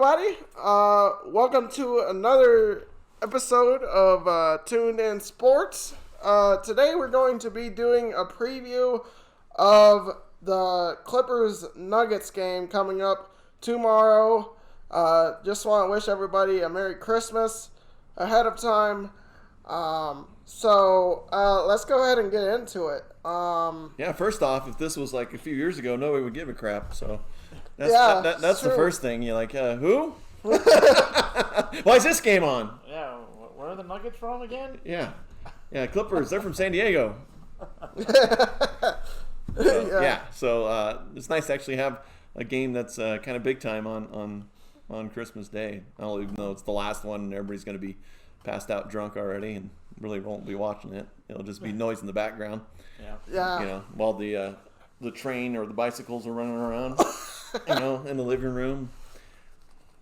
everybody. Welcome to another episode of Tuned In Sports. Today we're going to be doing a preview of the Clippers-Nuggets game coming up tomorrow. Just want to wish everybody a Merry Christmas ahead of time. So let's go ahead and get into it. First off, if this was like a few years ago, nobody would give a crap. So that's the first thing. You're like, who? Why is this game on? Yeah, where are the Nuggets from again? Yeah, Clippers. They're from San Diego. So it's nice to actually have a game that's kind of big time on Christmas Day. Even though it's the last one and everybody's going to be passed out drunk already and really won't be watching it. It'll just be noise in the background. Yeah. While the train or the bicycles are running around, in the living room.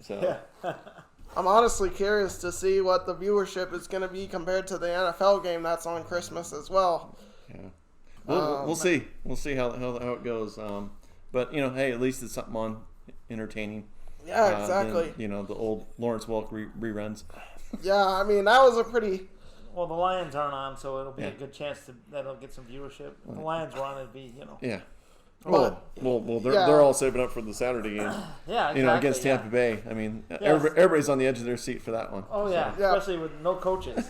So I'm honestly curious to see what the viewership is going to be compared to the NFL game that's on Christmas as well. Yeah. We'll see. We'll see how it goes. But hey, at least it's something on entertaining. Yeah, exactly. Than, the old Lawrence Welk reruns. Yeah, I mean that was a pretty. Well, the Lions aren't on, so it'll be a good chance that it'll get some viewership. If the Lions were on, it'd be Yeah. Well, they're all saving up for the Saturday game. Yeah, exactly, against Tampa Bay. I mean, everybody's on the edge of their seat for that one. Oh yeah, especially with no coaches.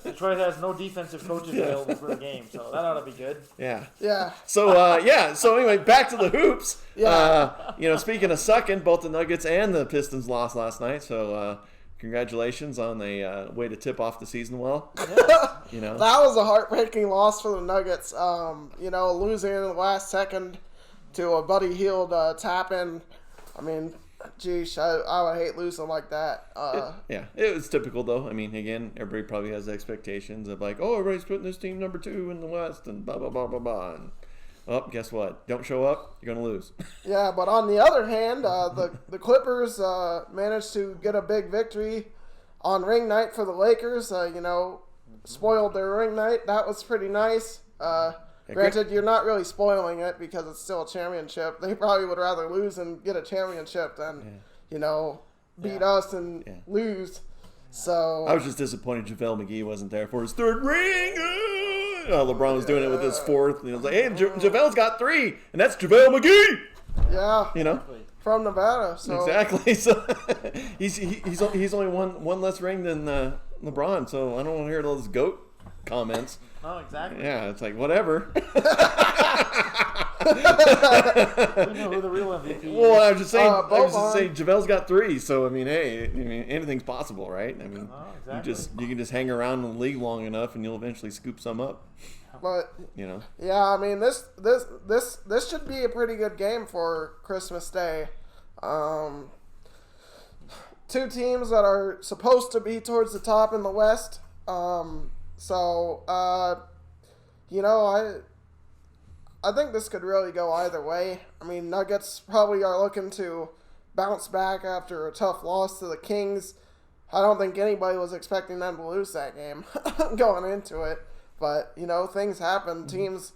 Detroit has no defensive coaches available for the game, so that ought to be good. Yeah. So anyway, back to the hoops. Yeah. Speaking of sucking, both the Nuggets and the Pistons lost last night. So congratulations on the way to tip off the season well. That was a heartbreaking loss for the Nuggets. Losing in the last second to a Buddy Hield tap-in. I mean, geez, I would hate losing like that. It was typical, though. I mean, again, everybody probably has expectations of like, everybody's putting this team number 2 in the West and blah, blah, blah, blah, blah. And, guess what? Don't show up, you're going to lose. Yeah, but on the other hand, the Clippers managed to get a big victory on ring night for the Lakers. Spoiled their ring night. That was pretty nice. Granted, you're not really spoiling it because it's still a championship. They probably would rather lose and get a championship than, beat us and lose. So I was just disappointed JaVale McGee wasn't there for his third ring. LeBron was doing it with his fourth. And it was like, hey, JaVale's got 3, and that's JaVale McGee. Yeah. From Nevada. So. Exactly. So he's only one less ring than LeBron. So I don't want to hear those GOAT comments. Oh, exactly. Yeah, it's like whatever. We know who the real MVP is. Well, I was just saying. JaVale's got 3. So I mean, hey, anything's possible, right? I mean, exactly. you can just hang around in the league long enough, and you'll eventually scoop some up. But I mean, this should be a pretty good game for Christmas Day. 2 teams that are supposed to be towards the top in the West. I think this could really go either way. I mean, Nuggets probably are looking to bounce back after a tough loss to the Kings. I don't think anybody was expecting them to lose that game going into it. But, things happen. Teams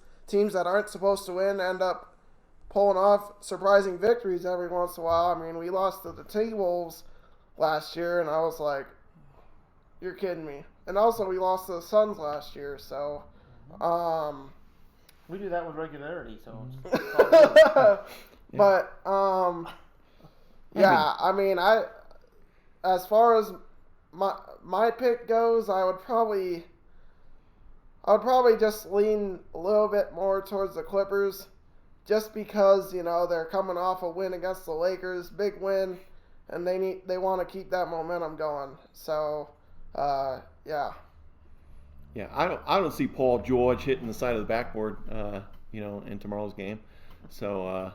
that aren't supposed to win end up pulling off surprising victories every once in a while. I mean, we lost to the T-Wolves last year, and I was like, you're kidding me. And also, we lost to the Suns last year, so... we do that with regularity, so it's all good. But, I mean, as far as my pick goes, I would probably just lean a little bit more towards the Clippers, just because they're coming off a win against the Lakers, big win, and they want to keep that momentum going. So, yeah. Yeah, I don't see Paul George hitting the side of the backboard, in tomorrow's game. So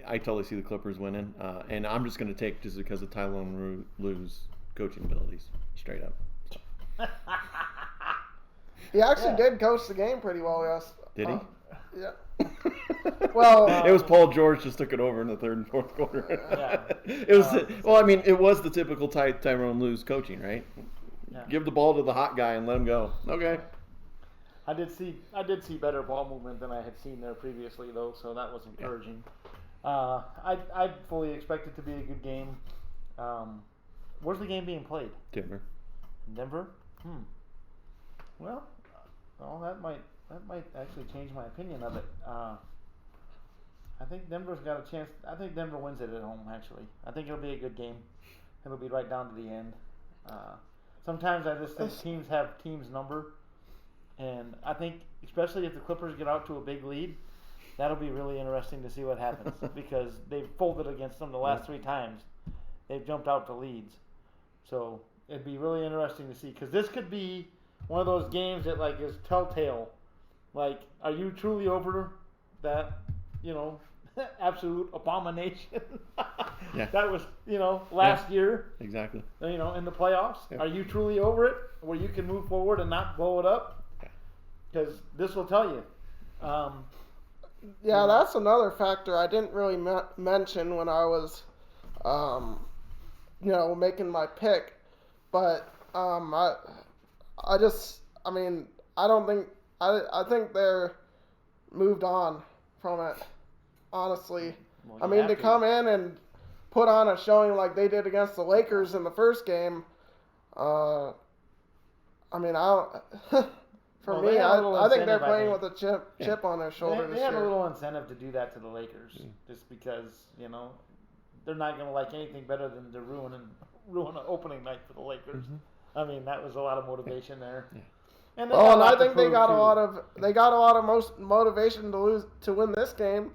I totally see the Clippers winning, and I'm just going to take just because of Tyronn Lue's coaching abilities, straight up. So. He actually did coach the game pretty well, yes. Did he? Yeah. Well, it was Paul George just took it over in the third and fourth quarter. It was the typical Tyronn Lue's coaching, right? Yeah. Give the ball to the hot guy and let him go. Okay. I did see better ball movement than I had seen there previously, though, so that was encouraging. I fully expect it to be a good game. Where's the game being played? Denver. Denver. Well, that might actually change my opinion of it. I think Denver's got a chance. I think Denver wins it at home. Actually, I think it'll be a good game. It'll be right down to the end. Sometimes I just think teams have teams' number, and I think especially if the Clippers get out to a big lead, that'll be really interesting to see what happens because they've folded against them the last 3 times. They've jumped out to leads, so it'd be really interesting to see because this could be one of those games that like is telltale. Like, are you truly over that? Absolute abomination. That was, last year. Exactly. In the playoffs. Are you truly over it where you can move forward and not blow it up? Because this will tell you. That's another factor I didn't really mention when I was, making my pick. But I think they're moved on from it. Honestly, to come in and put on a showing like they did against the Lakers in the first game, I think they're playing with a chip on their shoulder this year. They have a year. little incentive to do that to the Lakers, just because they're not going to like anything better than to ruin an opening night for the Lakers. That was a lot of motivation there. And I think they got a lot of motivation to win this game.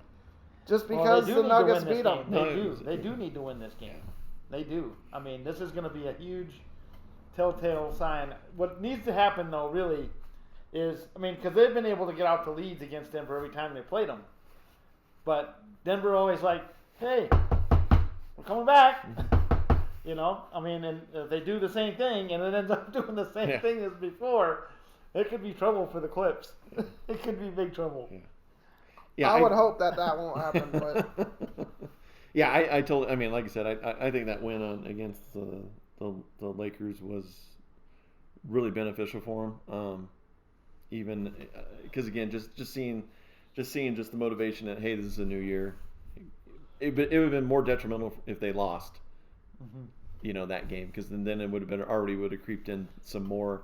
Just because the Nuggets beat them. They do need to win this game. They do. This is going to be a huge telltale sign. What needs to happen, though, really, is, because they've been able to get out to leads against Denver every time they played them. But Denver always like, hey, we're coming back. And if they do the same thing and it ends up doing the same thing as before, it could be trouble for the Clips. It could be big trouble. Yeah, I would hope that won't happen, but like I said, I think that win against the Lakers was really beneficial for them. Even because again, just seeing the motivation that, hey, this is a new year. It would have been more detrimental if they lost. That game, because then it would have creeped in some more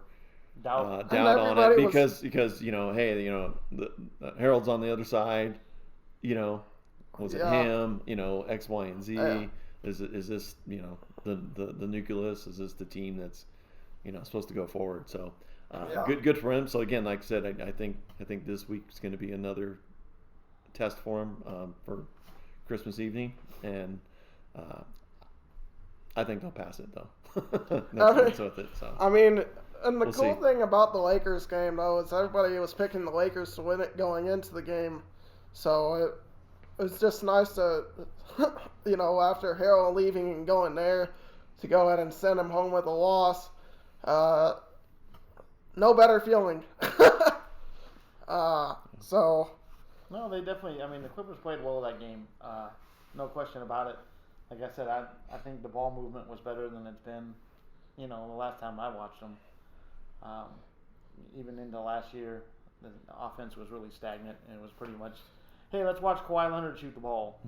doubt on it because hey, the Harold's on the other side, was it him, X, Y, and Z, is this the nucleus, is this the team that's supposed to go forward? So good for him. So again, like I said, I think this week is going to be another test for him for Christmas evening, and I think they'll pass it though. That's with it. So and the cool thing about the Lakers game, though, is everybody was picking the Lakers to win it going into the game. So it was just nice to, after Harold leaving and going there, to go ahead and send him home with a loss. No better feeling. No, they definitely, the Clippers played well that game. No question about it. Like I said, I think the ball movement was better than it's been, the last time I watched them. Even into last year, the offense was really stagnant, and it was pretty much, hey, let's watch Kawhi Leonard shoot the ball,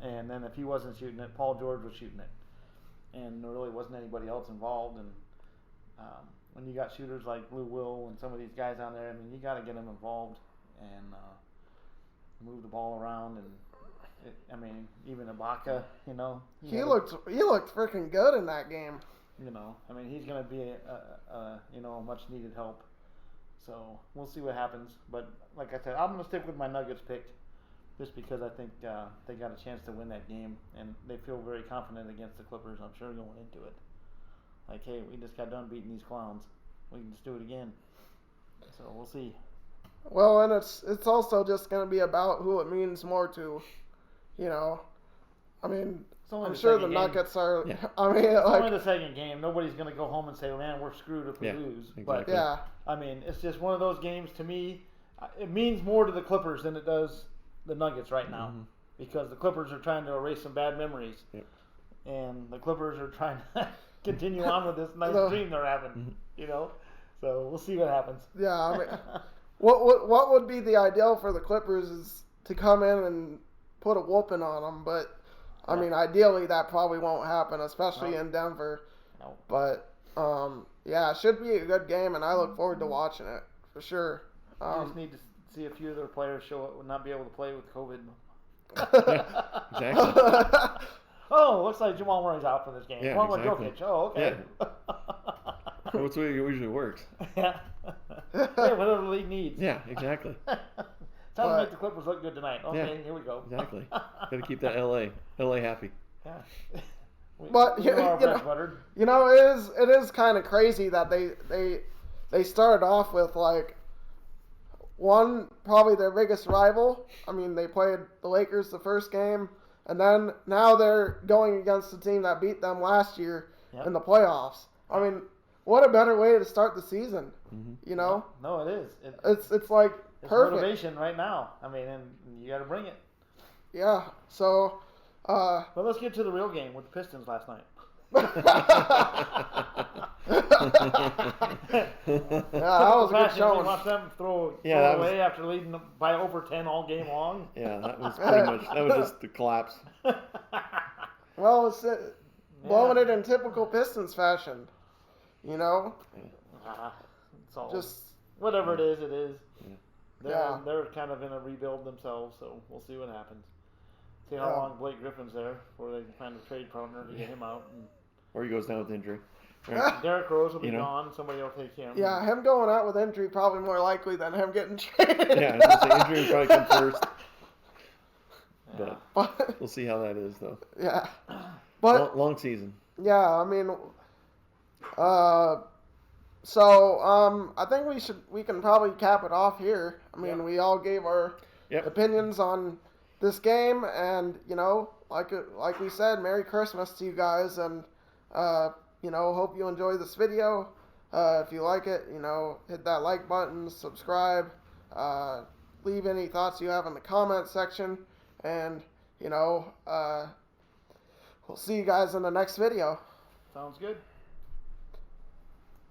and then if he wasn't shooting it, Paul George was shooting it, and there really wasn't anybody else involved. And when you got shooters like Blue Will and some of these guys on there, you got to get them involved and move the ball around. And even Ibaka, he looked freaking good in that game. He's going to be a much needed help. So we'll see what happens. But like I said, I'm going to stick with my Nuggets pick just because I think they got a chance to win that game, and they feel very confident against the Clippers, I'm sure, going into it. Like, hey, we just got done beating these clowns. We can just do it again. So we'll see. Well, and it's also just going to be about who it means more to, I'm sure the Nuggets are. Yeah. It's only the second game. Nobody's going to go home and say, "Man, we're screwed if we lose." Exactly. But it's just one of those games. To me, it means more to the Clippers than it does the Nuggets right now, because the Clippers are trying to erase some bad memories, and the Clippers are trying to continue on with this nice dream they're having. So we'll see what happens. Yeah, what would be the ideal for the Clippers is to come in and put a whooping on them. But I mean, ideally that probably won't happen, especially in Denver. No. But yeah, it should be a good game, and I look forward to watching it for sure. You just need to see a few of their players show up and not be able to play with COVID. Exactly. Oh, looks like Jamal Murray's out for this game. Yeah, One with exactly. Jokic. Oh, okay. That's the way it usually works. Yeah. Hey, whatever the league needs. Yeah, exactly. Time to make the Clippers look good tonight. Okay, Yeah, here we go. Exactly. Got to keep that LA happy. Yeah. But we are bread buttered. you know, it is kind of crazy that they started off with like one, probably their biggest rival. I mean, they played the Lakers the first game, and then now they're going against the team that beat them last year in the playoffs. I mean, what a better way to start the season, you know? No, it is. It's like It's perfect. motivation right now. I mean, and you got to bring it. Yeah. So. But let's get to the real game with the Pistons last night. Yeah, that was a good showing. Watch them throw away after leading by over 10 all game long. Yeah, that was pretty much. That was just the collapse. Well, it's blowing it in typical Pistons fashion, you know. It's all Just whatever it is, it is. Yeah. They're kind of in a rebuild themselves, so we'll see what happens. See how long Blake Griffin's there before they can find a trade partner to get him out. Or he goes down with injury. Right? Derrick Rose will be gone. Somebody will take him. Yeah, him going out with injury probably more likely than him getting traded. Yeah, I was gonna say injury would probably come first. Yeah. But we'll see how that is, though. Yeah. But long season. yeah, I mean, so I think we can probably cap it off here. I mean, we all gave our opinions on this game, and you know, like we said, Merry Christmas to you guys, and you know, hope you enjoy this video. If you like it, you know, hit that like button, subscribe, leave any thoughts you have in the comment section, and you know, we'll see you guys in the next video. Sounds good.